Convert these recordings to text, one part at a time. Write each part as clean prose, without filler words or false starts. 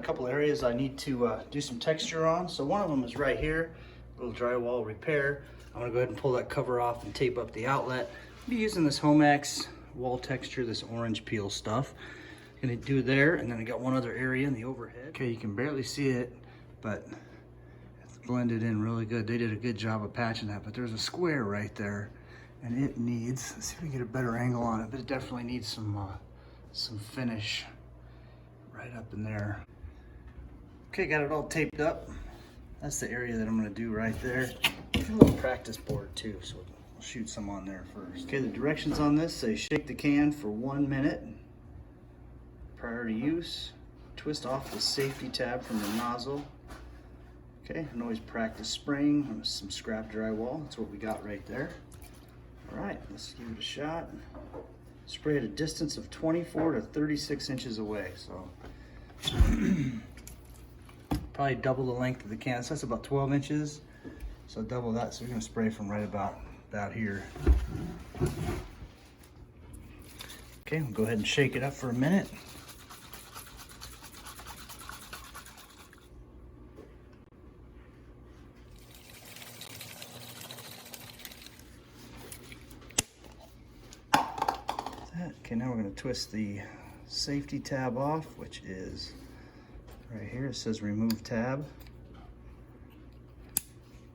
couple areas I need to do some texture on. So one of them is right here, little drywall repair. I'm gonna go ahead and pull that cover off and tape up the outlet. I'll be using this HOMAX wall texture, this orange peel stuff. Gonna do there, and then I got one other area in the overhead. Okay, you can barely see it, but it's blended in really good. They did a good job of patching that, but there's a square right there, and it needs, let's see if we can get a better angle on it, but it definitely needs some finish right up in there. Okay, got it all taped up. That's the area that I'm gonna do right there. There's a little practice board too, so I'll shoot some on there first. Okay, the directions on this say shake the can for 1 minute prior to use. Twist off the safety tab from the nozzle. Okay, and always practice spraying on some scrap drywall. That's what we got right there. All right, let's give it a shot. Spray at a distance of 24 to 36 inches away. So probably double the length of the can. So that's about 12 inches. So double that. So we're gonna spray from right about here. Okay, we'll go ahead and shake it up for a minute. Okay, now we're going to twist the safety tab off, which is right here. It says remove tab.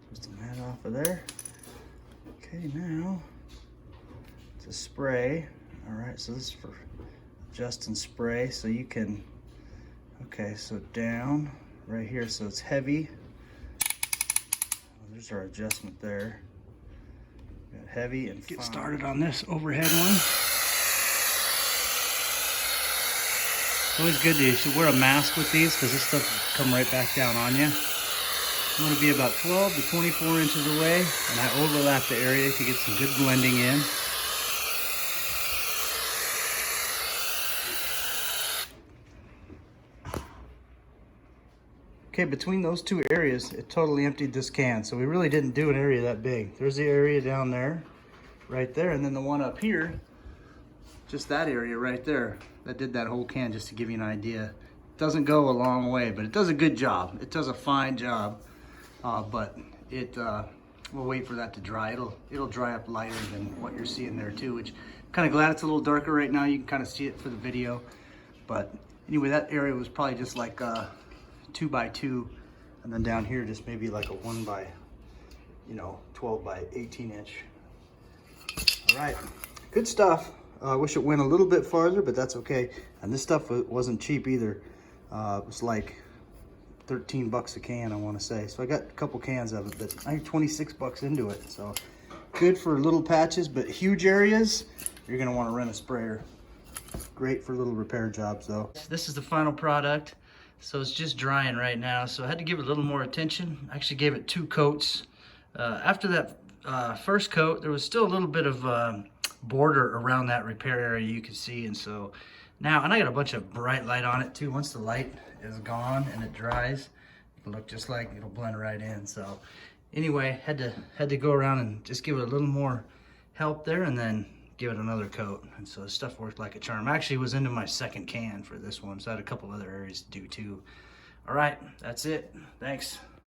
Twisting that off of there. Okay, now to spray. All right, so this is for adjust and spray. So you can, okay, so down right here. So it's heavy. There's our adjustment there. Got heavy and fine. Get started on this overhead one. It's always good to wear a mask with these because this stuff will come right back down on you. I'm going to be about 12 to 24 inches away, and I overlap the area to get some good blending in. Okay, between those two areas, it totally emptied this can, so we really didn't do an area that big. There's the area down there, right there, and then the one up here, just that area right there. That did that whole can, just to give you an idea. It doesn't go a long way, but it does a good job. It does a fine job, but we'll wait for that to dry. It'll dry up lighter than what you're seeing there too, which I'm kind of glad it's a little darker right now. You can kind of see it for the video, but anyway, that area was probably just like 2 by 2, and then down here just maybe like a 1 by 12 by 18 inch. All right, good stuff. I wish it went a little bit farther, but that's okay. And this stuff wasn't cheap either. It was like 13 bucks a can, I want to say. So I got a couple cans of it, but I have 26 bucks into it. So good for little patches, but huge areas, you're gonna want to rent a sprayer. Great for little repair jobs though. This is the final product. So it's just drying right now. So I had to give it a little more attention. I actually gave it 2 coats. After that first coat, there was still a little bit of border around that repair area you can see, and so now, and I got a bunch of bright light on it too. Once the light is gone and it dries, it'll look just like, it'll blend right in. So anyway, had to go around and just give it a little more help there, and then give it another coat, and so this stuff worked like a charm. Actually was into my second can for this one, so I had a couple other areas to do too. All right, that's it. Thanks.